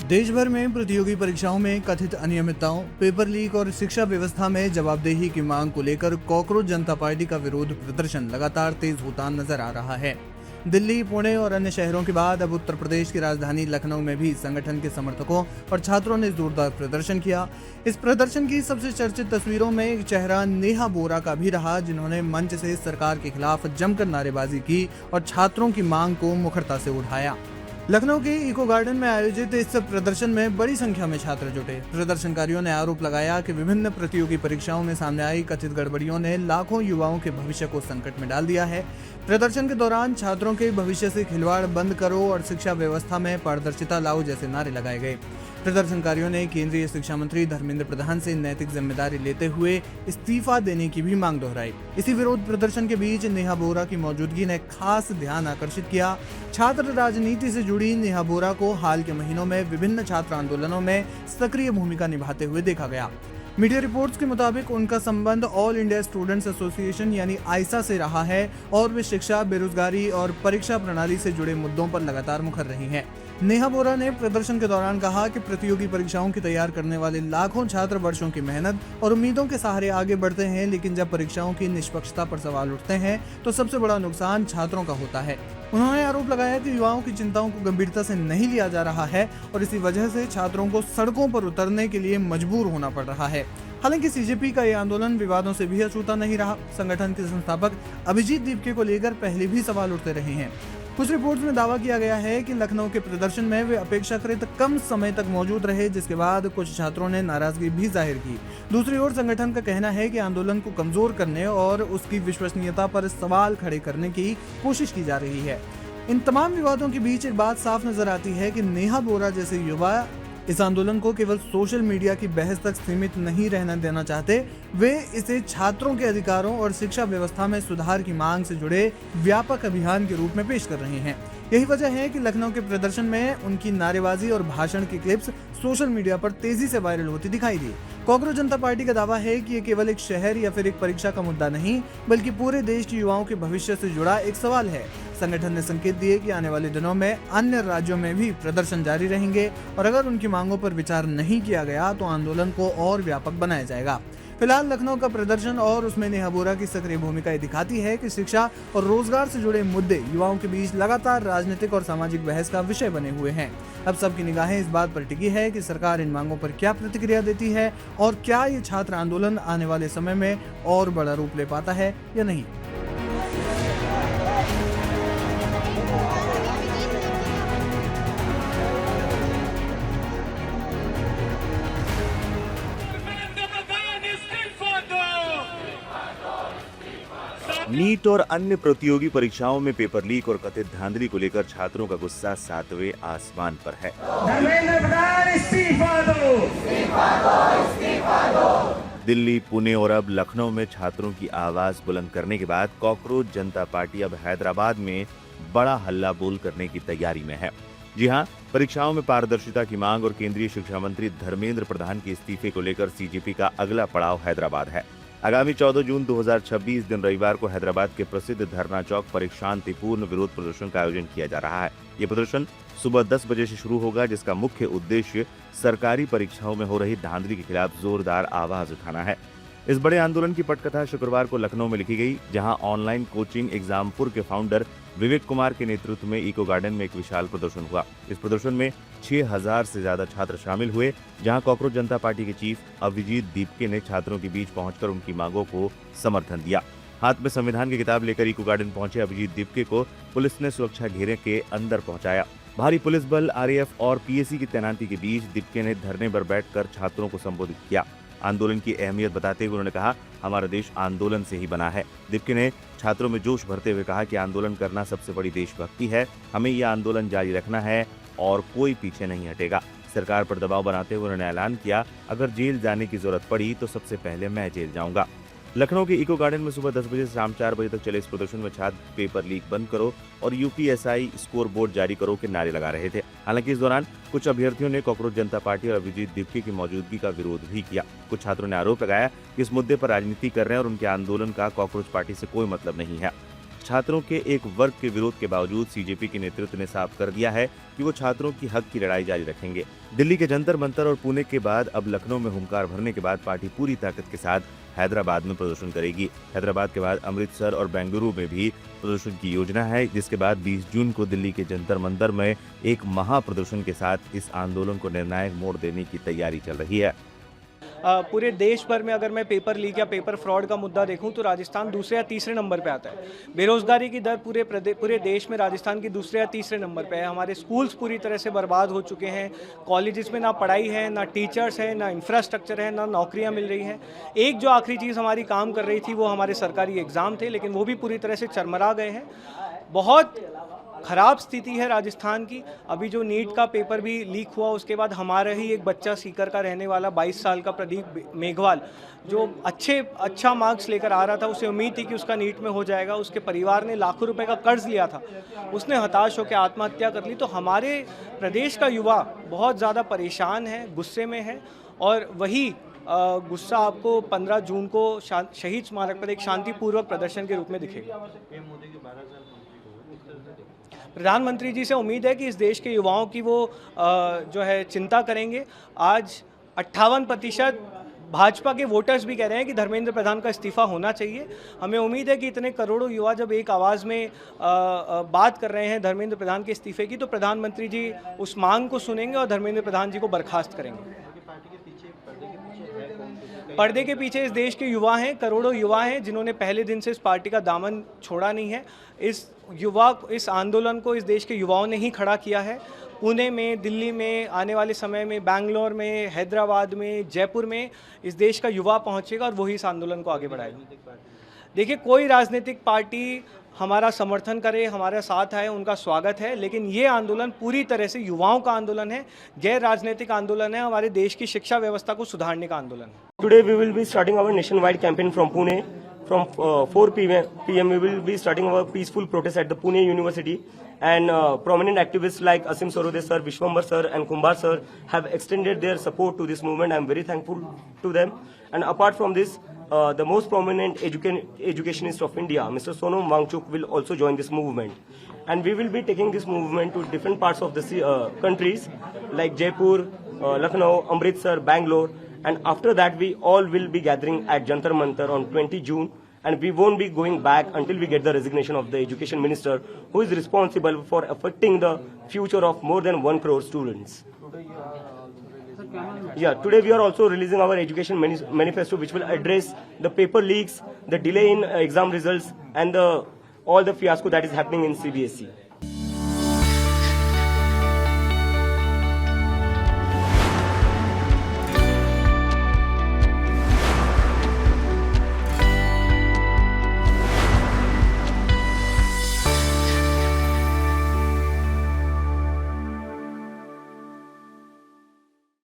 देश भर में प्रतियोगी परीक्षाओं में कथित अनियमितताओं, पेपर लीक और शिक्षा व्यवस्था में जवाबदेही की मांग को लेकर कॉकरोच जनता पार्टी का विरोध प्रदर्शन लगातार तेज होता नजर आ रहा है। दिल्ली, पुणे और अन्य शहरों के बाद अब उत्तर प्रदेश की राजधानी लखनऊ में भी संगठन के समर्थकों और छात्रों ने जोरदार प्रदर्शन किया। इस प्रदर्शन की सबसे चर्चित तस्वीरों में एक चेहरा नेहा बोरा का भी रहा, जिन्होंने मंच से सरकार के खिलाफ जमकर नारेबाजी की और छात्रों की मांग को मुखरता से उठाया। लखनऊ के इको गार्डन में आयोजित इस प्रदर्शन में बड़ी संख्या में छात्र जुटे। प्रदर्शनकारियों ने आरोप लगाया कि विभिन्न प्रतियोगी परीक्षाओं में सामने आई कथित गड़बड़ियों ने लाखों युवाओं के भविष्य को संकट में डाल दिया है। प्रदर्शन के दौरान छात्रों के भविष्य से खिलवाड़ बंद करो और शिक्षा व्यवस्था में पारदर्शिता लाओ जैसे नारे लगाए गए। प्रदर्शनकारियों ने केंद्रीय शिक्षा मंत्री धर्मेंद्र प्रधान से नैतिक जिम्मेदारी लेते हुए इस्तीफा देने की भी मांग दोहराई। इसी विरोध प्रदर्शन के बीच नेहा बोरा की मौजूदगी ने खास ध्यान आकर्षित किया। छात्र राजनीति से जुड़ी नेहा बोरा को हाल के महीनों में विभिन्न छात्र आंदोलनों में सक्रिय भूमिका निभाते हुए देखा गया। मीडिया रिपोर्ट्स के मुताबिक उनका संबंध ऑल इंडिया स्टूडेंट्स एसोसिएशन यानी आइसा से रहा है और वे शिक्षा, बेरोजगारी और परीक्षा प्रणाली से जुड़े मुद्दों पर लगातार मुखर रही हैं। नेहा बोरा ने प्रदर्शन के दौरान कहा कि प्रतियोगी परीक्षाओं की तैयार करने वाले लाखों छात्र वर्षों की मेहनत और उम्मीदों के सहारे आगे बढ़ते हैं, लेकिन जब परीक्षाओं की निष्पक्षता पर सवाल उठते हैं तो सबसे बड़ा नुकसान छात्रों का होता है। उन्होंने आरोप लगाया कि युवाओं की चिंताओं को गंभीरता से नहीं लिया जा रहा है और इसी वजह से छात्रों को सड़कों पर उतरने के लिए मजबूर होना पड़ रहा है। हालांकि सीजेपी का यह आंदोलन विवादों से भी अछूता नहीं रहा। संगठन के संस्थापक अभिजीत दीपके को लेकर पहले भी सवाल उठते रहे हैं। कुछ रिपोर्ट्स में दावा किया गया है कि लखनऊ के प्रदर्शन में वे अपेक्षाकृत कम समय तक मौजूद रहे, जिसके बाद कुछ छात्रों ने नाराजगी भी जाहिर की। दूसरी ओर संगठन का कहना है कि आंदोलन को कमजोर करने और उसकी विश्वसनीयता पर सवाल खड़े करने की कोशिश की जा रही है। इन तमाम विवादों के बीच एक बात साफ नजर आती है कि नेहा बोरा जैसे युवा इस आंदोलन को केवल सोशल मीडिया की बहस तक सीमित नहीं रहने देना चाहते। वे इसे छात्रों के अधिकारों और शिक्षा व्यवस्था में सुधार की मांग से जुड़े व्यापक अभियान के रूप में पेश कर रहे हैं। यही वजह है कि लखनऊ के प्रदर्शन में उनकी नारेबाजी और भाषण की क्लिप्स सोशल मीडिया पर तेजी से वायरल होती दिखाई दी। कॉकरोच जनता पार्टी का दावा है कि ये केवल एक शहर या फिर एक परीक्षा का मुद्दा नहीं, बल्कि पूरे देश के युवाओं के भविष्य से जुड़ा एक सवाल है। संगठन ने संकेत दिए कि आने वाले दिनों में अन्य राज्यों में भी प्रदर्शन जारी रहेंगे और अगर उनकी मांगों पर विचार नहीं किया गया तो आंदोलन को और व्यापक बनाया जाएगा। फिलहाल लखनऊ का प्रदर्शन और उसमें नेहा बोरा की सक्रिय भूमिका दिखाती है कि शिक्षा और रोजगार से जुड़े मुद्दे युवाओं के बीच लगातार राजनीतिक और सामाजिक बहस का विषय बने हुए हैं। अब सबकी निगाहें इस बात पर टिकी है कि सरकार इन मांगों पर क्या प्रतिक्रिया देती है और क्या ये छात्र आंदोलन आने वाले समय में और बड़ा रूप ले पाता है या नहीं। नीट और अन्य प्रतियोगी परीक्षाओं में पेपर लीक और कथित धांधली को लेकर छात्रों का गुस्सा 7वें आसमान पर है। धर्मेंद्र प्रधान इस्तीफा दो, इस्तीफा दो, इस्तीफा दो। दिल्ली, पुणे और अब लखनऊ में छात्रों की आवाज बुलंद करने के बाद कॉकरोच जनता पार्टी अब हैदराबाद में बड़ा हल्ला बोल करने की तैयारी में है। जी हां, परीक्षाओं में पारदर्शिता की मांग और केंद्रीय शिक्षा मंत्री धर्मेंद्र प्रधान के इस्तीफे को लेकर सीजेपी का अगला पड़ाव हैदराबाद है। आगामी 14 जून 2026 दिन रविवार को हैदराबाद के प्रसिद्ध धरना चौक पर एक शांतिपूर्ण विरोध प्रदर्शन का आयोजन किया जा रहा है। ये प्रदर्शन सुबह 10 बजे से शुरू होगा, जिसका मुख्य उद्देश्य सरकारी परीक्षाओं में हो रही धांधली के खिलाफ जोरदार आवाज उठाना है। इस बड़े आंदोलन की पटकथा शुक्रवार को लखनऊ में लिखी गई, जहां ऑनलाइन कोचिंग एग्जामपुर के फाउंडर विवेक कुमार के नेतृत्व में इको गार्डन में एक विशाल प्रदर्शन हुआ। इस प्रदर्शन में 6000 से ज्यादा छात्र शामिल हुए, जहां कॉकरोच जनता पार्टी के चीफ अभिजीत दीपके ने छात्रों के बीच पहुंचकर उनकी मांगों को समर्थन दिया। हाथ में संविधान की किताब लेकर इको गार्डन पहुंचे अभिजीत दीपके को पुलिस ने सुरक्षा घेरे के अंदर पहुंचाया। भारी पुलिस बल, आरएएफ और पीएसी की तैनाती के बीच दीपके ने धरने पर बैठकर छात्रों को संबोधित किया। आंदोलन की अहमियत बताते हुए उन्होंने कहा, हमारा देश आंदोलन से ही बना है। दीपके ने छात्रों में जोश भरते हुए कहा कि आंदोलन करना सबसे बड़ी देशभक्ति है, हमें यह आंदोलन जारी रखना है और कोई पीछे नहीं हटेगा। सरकार पर दबाव बनाते हुए उन्होंने ऐलान किया, अगर जेल जाने की जरूरत पड़ी तो सबसे पहले मैं जेल जाऊंगा। लखनऊ के इको गार्डन में सुबह 10 बजे से शाम 4 बजे तक चले इस प्रदर्शन में छात्र पेपर लीक बंद करो और यूपीएसआई स्कोर बोर्ड जारी करो के नारे लगा रहे थे। हालांकि इस दौरान कुछ अभ्यर्थियों ने कॉकरोच जनता पार्टी और अभिजीत दीपके की मौजूदगी का विरोध भी किया। कुछ छात्रों ने आरोप लगाया कि इस मुद्दे पर राजनीति कर रहे हैं और उनके आंदोलन का कॉकरोच पार्टी से कोई मतलब नहीं है। छात्रों के एक वर्ग के विरोध के बावजूद सीजेपी के नेतृत्व ने साफ कर दिया है कि वो छात्रों की हक की लड़ाई जारी रखेंगे। दिल्ली के जंतर मंतर और पुणे के बाद अब लखनऊ में हुंकार भरने के बाद पार्टी पूरी ताकत के साथ हैदराबाद में प्रदर्शन करेगी। हैदराबाद के बाद अमृतसर और बेंगलुरु में भी प्रदर्शन की योजना है, जिसके बाद 20 जून को दिल्ली के जंतर मंतर में एक महाप्रदर्शन के साथ इस आंदोलन को निर्णायक मोड़ देने की तैयारी चल रही है। पूरे देश भर में अगर मैं पेपर लीक या पेपर फ्रॉड का मुद्दा देखूं तो राजस्थान दूसरे या तीसरे नंबर पे आता है। बेरोजगारी की दर पूरे देश में राजस्थान की दूसरे या तीसरे नंबर पे है। हमारे स्कूल्स पूरी तरह से बर्बाद हो चुके हैं। कॉलेजेस में ना पढ़ाई है, ना टीचर्स हैं, ना इंफ्रास्ट्रक्चर है, ना नौकरियां मिल रही हैं। एक जो आखिरी चीज़ हमारी काम कर रही थी वो हमारे सरकारी एग्ज़ाम थे, लेकिन वो भी पूरी तरह से चरमरा गए हैं। बहुत खराब स्थिति है राजस्थान की। अभी जो नीट का पेपर भी लीक हुआ, उसके बाद हमारा ही एक बच्चा सीकर का रहने वाला 22 साल का प्रदीप मेघवाल, जो अच्छा मार्क्स लेकर आ रहा था, उसे उम्मीद थी कि उसका नीट में हो जाएगा। उसके परिवार ने लाखों रुपए का कर्ज लिया था, उसने हताश होकर आत्महत्या कर ली। तो हमारे प्रदेश का युवा बहुत ज़्यादा परेशान है, गुस्से में है, और वही गुस्सा आपको 15 जून को शहीद स्मारक पर एक शांतिपूर्वक प्रदर्शन के रूप में दिखेगा। प्रधानमंत्री जी से उम्मीद है कि इस देश के युवाओं की वो जो है चिंता करेंगे। आज 58% भाजपा के वोटर्स भी कह रहे हैं कि धर्मेंद्र प्रधान का इस्तीफा होना चाहिए। हमें उम्मीद है कि इतने करोड़ों युवा जब एक आवाज़ में बात कर रहे हैं धर्मेंद्र प्रधान के इस्तीफे की, तो प्रधानमंत्री जी उस मांग को सुनेंगे और धर्मेंद्र प्रधान जी को बर्खास्त करेंगे। पर्दे के पीछे इस देश के युवा हैं, करोड़ों युवा हैं, जिन्होंने पहले दिन से इस पार्टी का दामन छोड़ा नहीं है। इस आंदोलन को इस देश के युवाओं ने ही खड़ा किया है। पुणे में, दिल्ली में, आने वाले समय में बैंगलोर में, हैदराबाद में, जयपुर में इस देश का युवा पहुंचेगा और वही इस आंदोलन को आगे बढ़ाएगा। देखिए, कोई राजनीतिक पार्टी हमारा समर्थन करे, हमारा साथ आए, उनका स्वागत है, लेकिन ये आंदोलन पूरी तरह से युवाओं का आंदोलन है, गैर राजनीतिक आंदोलन है, हमारे देश की शिक्षा व्यवस्था को सुधारने का आंदोलन है। Today we will be starting our nationwide campaign from Pune. From 4 p.m. we will be starting our peaceful protest at the Pune University, and prominent activists like Asim Sarode sir, Vishwambar sir and Kumbar sir have extended their support to this movement. I am very thankful to them. And apart from this, the most prominent educationist of India, Mr. Sonam Wangchuk, will also join this movement. And we will be taking this movement to different parts of the countries like Jaipur, Lucknow, Amritsar, Bangalore. And after that, we all will be gathering at Jantar Mantar on 20 June, and we won't be going back until we get the resignation of the education minister, who is responsible for affecting the future of more than 1 crore students. Yeah, today we are also releasing our education manifesto, which will address the paper leaks, the delay in exam results, and all the fiasco that is happening in CBSE.